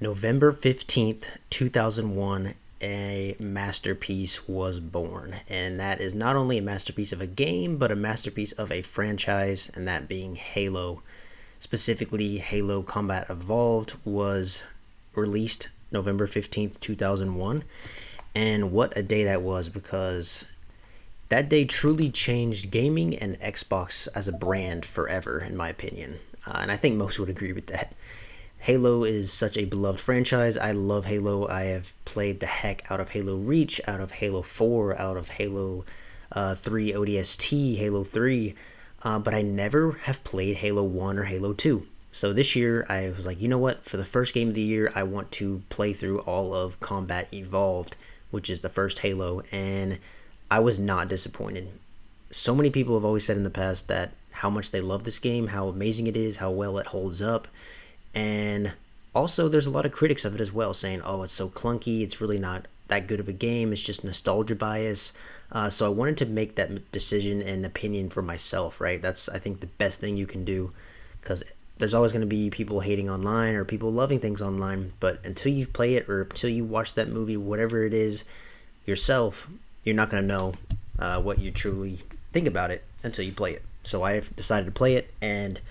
November 15th, 2001, a masterpiece was born. And that is not only a masterpiece of a game, but a masterpiece of a franchise, and that being Halo. Specifically, Halo Combat Evolved was released November 15th, 2001. And what a day that was, because that day truly changed gaming and Xbox as a brand forever, in my opinion. And I think most would agree with that. Halo is such a beloved franchise. I love Halo. I have played the heck out of Halo Reach, out of Halo 4, out of Halo 3 ODST, Halo 3, but I never have played Halo 1 or Halo 2. So this year, I was like, you know what? For the first game of the year, I want to play through all of Combat Evolved, which is the first Halo, and I was not disappointed. So many people have always said in the past that how much they love this game, how amazing it is, how well it holds up. And also, there's a lot of critics of it as well, saying, oh, it's so clunky, it's really not that good of a game, it's just nostalgia bias. So I wanted to make that decision and opinion for myself, right? That's, I think, the best thing you can do, because there's always going to be people hating online or people loving things online, but until you play it or until you watch that movie, whatever it is, yourself, you're not going to know what you truly think about it until you play it. So I've decided to play it, and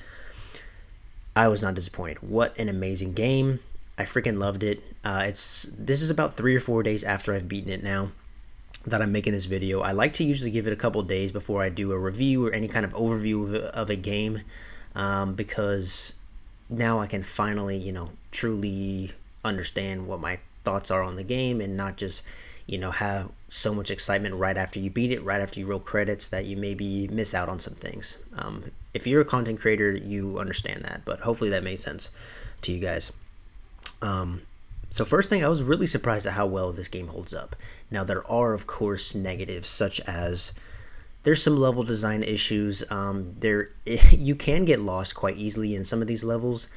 I was not disappointed. What an amazing game. I freaking loved it. This is about 3 or 4 days after I've beaten it now that I'm making this video. I like to usually give it a couple days before I do a review or any kind of overview of a game, because now I can finally, truly understand what my thoughts are on the game and not just, have so much excitement right after you beat it, right after you roll credits, that you maybe miss out on some things. If you're a content creator, you understand that, but hopefully that made sense to you guys. So first thing, I was really surprised at how well this game holds up. Now, there are, of course, negatives, such as there's some level design issues. You can get lost quite easily in some of these levels,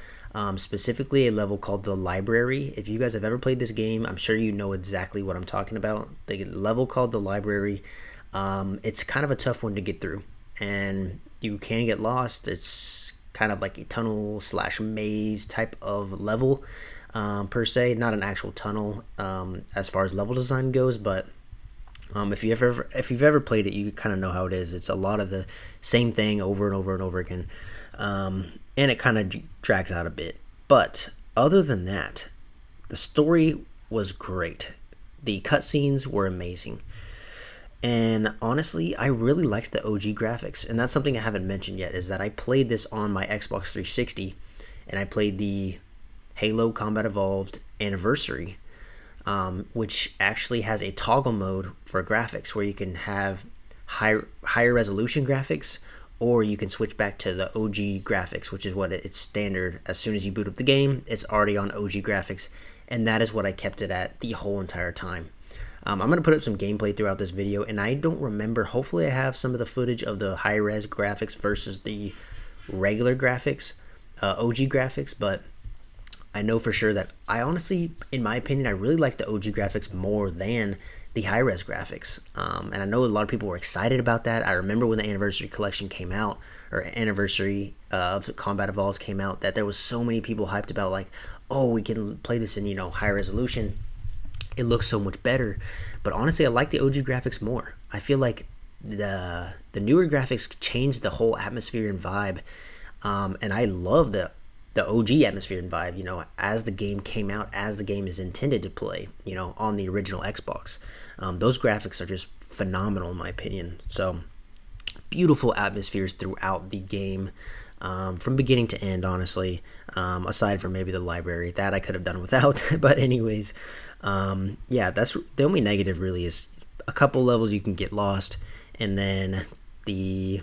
specifically a level called the library. If you guys have ever played this game, I'm sure you know exactly what I'm talking about. The level called the library, it's kind of a tough one to get through, and you can get lost. It's kind of like a tunnel / maze type of level, per se, not an actual tunnel as far as level design goes, but if you've ever played it, you kind of know how it is. It's a lot of the same thing over and over and over again, and it kind of drags out a bit. But other than that, the story was great. The cutscenes were amazing. And honestly, I really liked the OG graphics. And that's something I haven't mentioned yet, is that I played this on my Xbox 360, and I played the Halo Combat Evolved Anniversary, which actually has a toggle mode for graphics where you can have higher resolution graphics, or you can switch back to the OG graphics, which is what it's standard. As soon as you boot up the game, it's already on OG graphics, and that is what I kept it at the whole entire time. I'm going to put up some gameplay throughout this video, and I don't remember, hopefully I have some of the footage of the high-res graphics versus the regular graphics, OG graphics, but I know for sure that I honestly, in my opinion, I really like the OG graphics more than the high-res graphics. And I know a lot of people were excited about that. I remember when the Anniversary Collection came out, or Anniversary of Combat Evolved came out, that there was so many people hyped about, like, oh, we can play this in, high resolution. It looks so much better. But honestly, I like the OG graphics more. I feel like the newer graphics changed the whole atmosphere and vibe. And I love the OG atmosphere and vibe, as the game came out, as the game is intended to play, on the original Xbox. Those graphics are just phenomenal, in my opinion. So, beautiful atmospheres throughout the game, from beginning to end, honestly, aside from maybe the library. That I could have done without. But anyways, that's the only negative really, is a couple levels you can get lost, and then the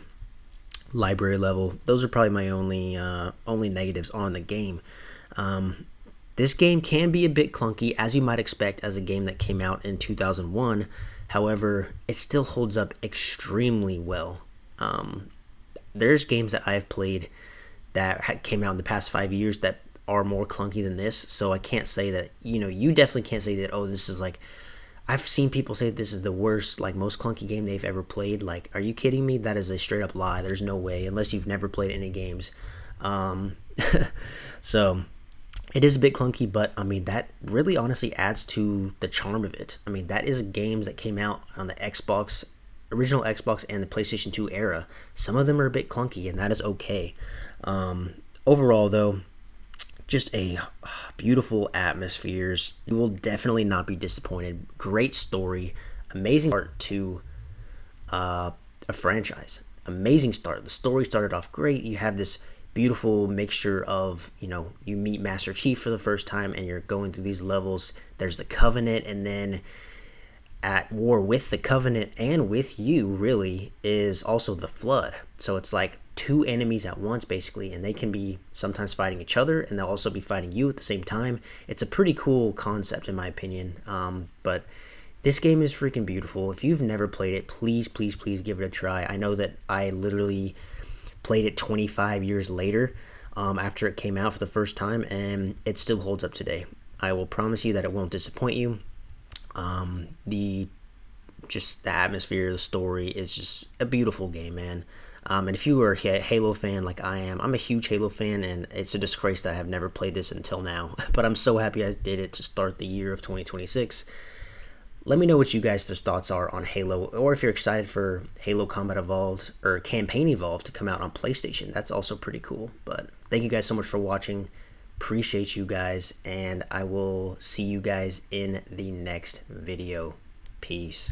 library level. Those are probably my only negatives on the game. This game can be a bit clunky, as you might expect as a game that came out in 2001. However, it still holds up extremely well. There's games that I've played that came out in the past 5 years that are more clunky than this, so I can't say that, you definitely can't say that, oh, this is like, I've seen people say this is the worst, like, most clunky game they've ever played. Like, are you kidding me? That is a straight up lie. There's no way, unless you've never played any games. So It is a bit clunky, but I mean, that really honestly adds to the charm of it. I mean, that is games that came out on the Xbox, original Xbox, and the PlayStation 2 era. Some of them are a bit clunky, and that is okay. Overall, though, just a beautiful atmospheres. You will definitely not be disappointed. Great story, amazing start to a franchise. Amazing start. The story started off great. You have this beautiful mixture of, you meet Master Chief for the first time and you're going through these levels. There's the Covenant, and then at war with the Covenant and with you, really, is also the Flood. So it's like two enemies at once, basically, and they can be sometimes fighting each other, and they'll also be fighting you at the same time. It's a pretty cool concept, in my opinion. But this game is freaking beautiful. If you've never played it, please, please, please give it a try. I know that I literally played it 25 years later, after it came out for the first time, and it still holds up today. I will promise you that it won't disappoint you. The atmosphere, the story is just a beautiful game, man. And if you are a Halo fan like I am, I'm a huge Halo fan, and it's a disgrace that I have never played this until now. But I'm so happy I did it to start the year of 2026. Let me know what you guys' thoughts are on Halo, or if you're excited for Halo Combat Evolved or Campaign Evolved to come out on PlayStation. That's also pretty cool. But thank you guys so much for watching. Appreciate you guys, and I will see you guys in the next video. Peace.